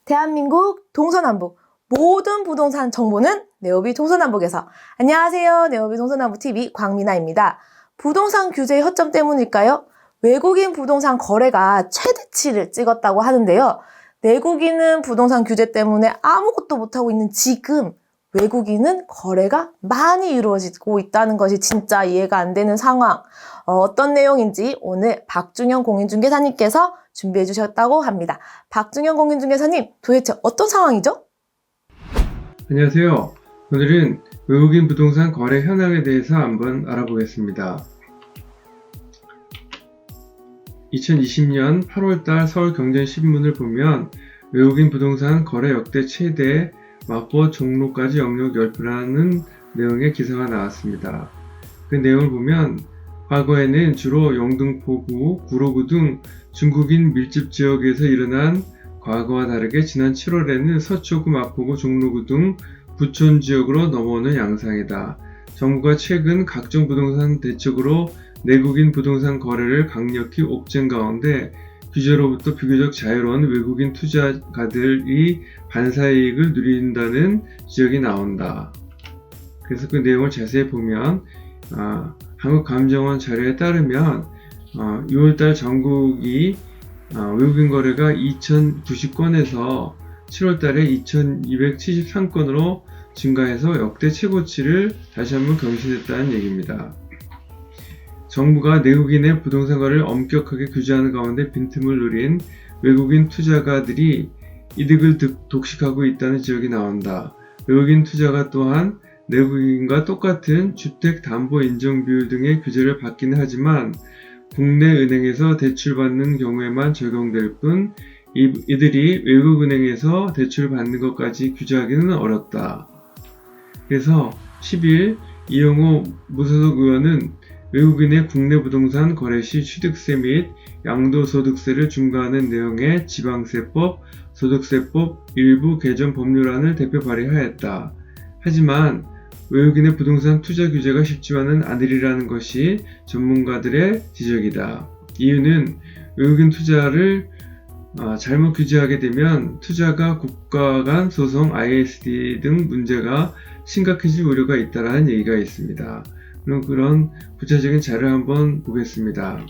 대한민국 동서남북 모든 부동산 정보는 네오비 동서남북에서. 안녕하세요. 네오비 동서남북TV 광미나입니다. 부동산 규제의 허점 때문일까요? 외국인 부동산 거래가 최대치를 찍었다고 하는데요. 내국인은 부동산 규제 때문에 아무것도 못하고 있는 지금 외국인은 거래가 많이 이루어지고 있다는 것이 진짜 이해가 안 되는 상황. 어떤 내용인지 오늘 박중현 공인중개사님께서 준비해 주셨다고 합니다. 박중현 공인중개사님, 도대체 어떤 상황이죠? 안녕하세요. 오늘은 외국인 부동산 거래 현황에 대해서 한번 알아보겠습니다. 2020년 8월달 서울경제신문을 보면 외국인 부동산 거래 역대 최대 마포 종로까지 영역 열프라는 내용의 기사가 나왔습니다. 그 내용을 보면 과거에는 주로 영등포구, 구로구 등 중국인 밀집 지역에서 일어난 과거와 다르게 지난 7월에는 서초구, 마포구, 종로구 등 부촌 지역으로 넘어오는 양상이다. 정부가 최근 각종 부동산 대책으로 내국인 부동산 거래를 강력히 옥죄한 가운데 규제로부터 비교적 자유로운 외국인 투자가들이 반사이익을 누린다는 지적이 나온다. 그래서 그 내용을 자세히 보면 한국감정원 자료에 따르면 6월달 전국이 외국인 거래가 2,090건에서 7월달에 2,273건으로 증가해서 역대 최고치를 다시 한번 경신했다는 얘기입니다. 정부가 내국인의 부동산 거래를 엄격하게 규제하는 가운데 빈틈을 노린 외국인 투자가들이 이득을 독식하고 있다는 지적이 나온다. 외국인 투자가 또한 내국인과 똑같은 주택담보인정비율 등의 규제를 받기는 하지만 국내 은행에서 대출받는 경우에만 적용될 뿐 이들이 외국은행에서 대출받는 것까지 규제하기는 어렵다. 그래서 10일 이용호 무소속 의원은 외국인의 국내 부동산 거래 시 취득세 및 양도소득세를 중과하는 내용의 지방세법, 소득세법 일부 개정 법률안을 대표 발의하였다. 하지만 외국인의 부동산 투자 규제가 쉽지만은 않으리라는 것이 전문가들의 지적이다. 이유는 외국인 투자를 잘못 규제하게 되면 투자가 국가 간 소송, ISD 등 문제가 심각해질 우려가 있다는 얘기가 있습니다. 그럼 그런 구체적인 자료를 한번 보겠습니다.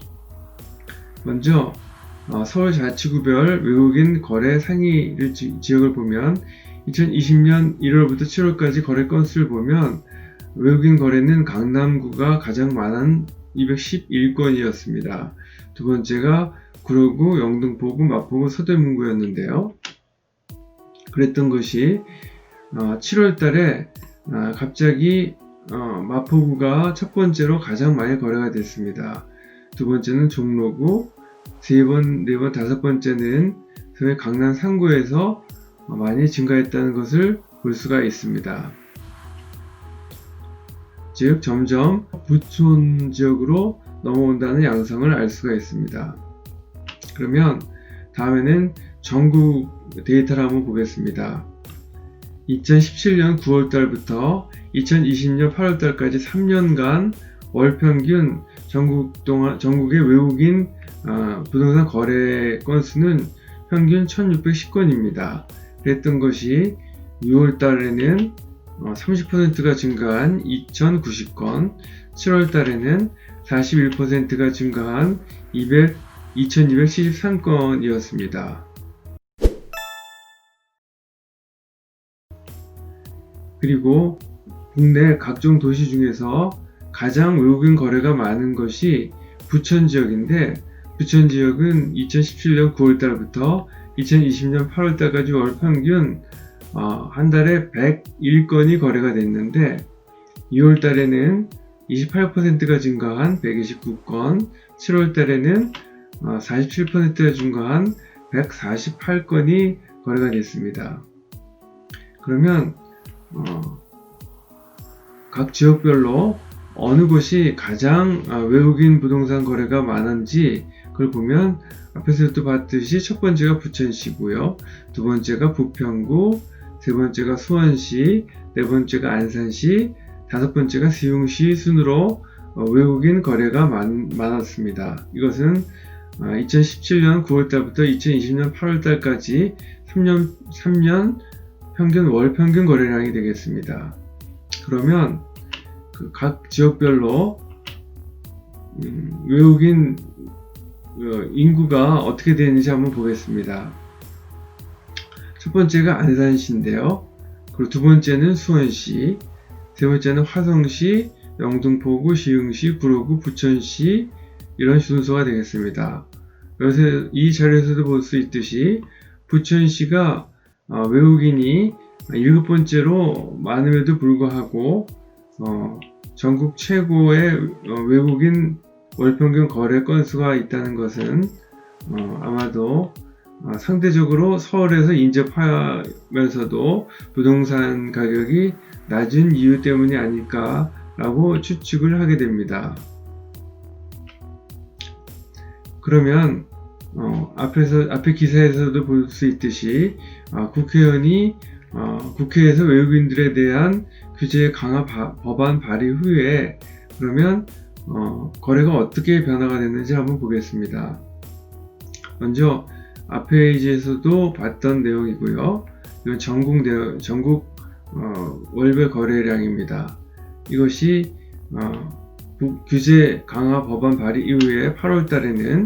먼저 서울자치구별 외국인 거래 상위 지역을 보면 2020년 1월부터 7월까지 거래 건수를 보면 외국인 거래는 강남구가 가장 많은 211건이었습니다. 두 번째가 구로구, 영등포구, 마포구, 서대문구였는데요. 그랬던 것이 7월 달에 갑자기 마포구가 첫 번째로 가장 많이 거래가 됐습니다. 두 번째는 종로구, 세 번, 네 번, 다섯 번째는 강남 상구에서 많이 증가했다는 것을 볼 수가 있습니다. 즉 점점 부촌 지역으로 넘어온다는 양상을 알 수가 있습니다. 그러면 다음에는 전국 데이터를 한번 보겠습니다. 2017년 9월달부터 2020년 8월달까지 3년간 월평균 전국의 외국인 부동산 거래 건수는 평균 1610건입니다. 그랬던 것이 6월달에는 30%가 증가한 2090건, 7월달에는 41%가 증가한 2273건이었습니다. 그리고 국내 각종 도시 중에서 가장 외국인 거래가 많은 것이 부천 지역인데, 부천 지역은 2017년 9월달부터 2020년 8월달까지 월 평균 한 달에 101건이 거래가 됐는데 2월달에는 28%가 증가한 129건, 7월달에는 47%가 증가한 148건이 거래가 됐습니다. 그러면 각 지역별로 어느 곳이 가장 외국인 부동산 거래가 많은지 그걸 보면 앞에서도 봤듯이 첫 번째가 부천시고요, 두 번째가 부평구, 세 번째가 수원시, 네 번째가 안산시, 다섯 번째가 세종시 순으로 외국인 거래가 많았습니다. 이것은 2017년 9월달부터 2020년 8월달까지 3년 월 평균 거래량이 되겠습니다. 그러면 각 지역별로 외국인 인구가 어떻게 되는지 한번 보겠습니다. 첫 번째가 안산시인데요. 그리고 두 번째는 수원시, 세 번째는 화성시, 영등포구, 시흥시, 구로구, 부천시, 이런 순서가 되겠습니다. 여기서 이 자료에서도 볼 수 있듯이 부천시가 외국인이 7번째로 많음에도 불구하고 전국 최고의 외국인 월평균 거래 건수가 있다는 것은 아마도 상대적으로 서울에서 인접하면서도 부동산 가격이 낮은 이유 때문이 아닐까라고 추측을 하게 됩니다. 그러면 앞에 기사에서도 볼 수 있듯이 국회의원이 국회에서 외국인들에 대한 규제 강화 법안 발의 후에 그러면 거래가 어떻게 변화가 됐는지 한번 보겠습니다. 먼저 앞 페이지에서도 봤던 내용이고요. 이건 전국 월별 거래량입니다. 이것이 규제 강화 법안 발의 이후에 8월 달에는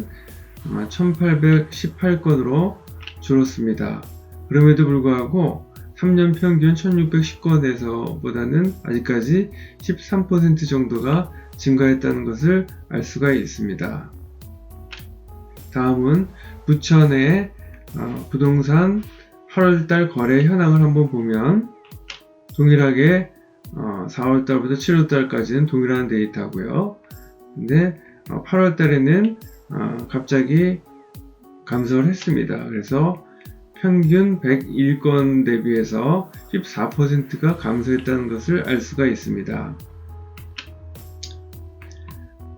1818건으로 줄었습니다. 그럼에도 불구하고 3년 평균 1610건에서보다는 아직까지 13% 정도가 증가했다는 것을 알 수가 있습니다. 다음은 부천의 부동산 8월달 거래 현황을 한번 보면 동일하게 4월달부터 7월달까지는 동일한 데이터고요. 근데 8월달에는 갑자기 감소를 했습니다. 그래서 평균 101건 대비해서 14%가 감소했다는 것을 알 수가 있습니다.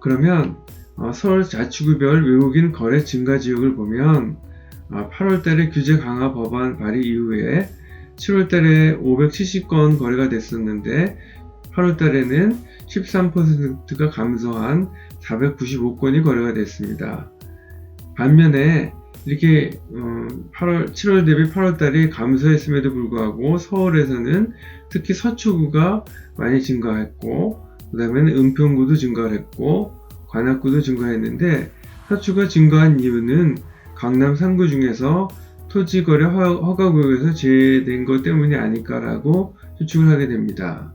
그러면 서울 자치구별 외국인 거래 증가 지역을 보면 8월달에 규제 강화 법안 발의 이후에 7월달에 570건 거래가 됐었는데 8월달에는 13%가 감소한 495건이 거래가 됐습니다. 반면에 이렇게 7월 대비 8월달이 감소했음에도 불구하고 서울에서는 특히 서초구가 많이 증가했고 그 다음에는 은평구도 증가했고 관악구도 증가했는데 서초가 증가한 이유는 강남 3구 중에서 토지거래 허가구역에서 제외된 것 때문이 아닐까라고 추측을 하게 됩니다.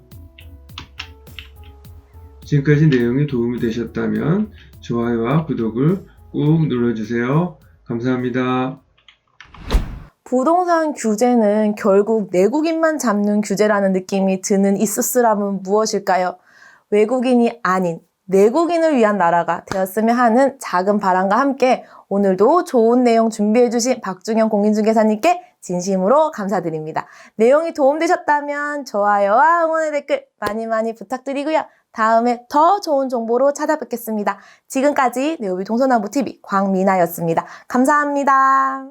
지금까지 내용이 도움이 되셨다면 좋아요와 구독을 꾹 눌러주세요. 감사합니다. 부동산 규제는 결국 내국인만 잡는 규제라는 느낌이 드는 이 소스라면 무엇일까요? 외국인이 아닌 내국인을 위한 나라가 되었으면 하는 작은 바람과 함께 오늘도 좋은 내용 준비해주신 박중현 공인중개사님께 진심으로 감사드립니다. 내용이 도움되셨다면 좋아요와 응원의 댓글 많이 부탁드리고요. 다음에 더 좋은 정보로 찾아뵙겠습니다. 지금까지 네오비 동서남북TV 광미나였습니다. 감사합니다.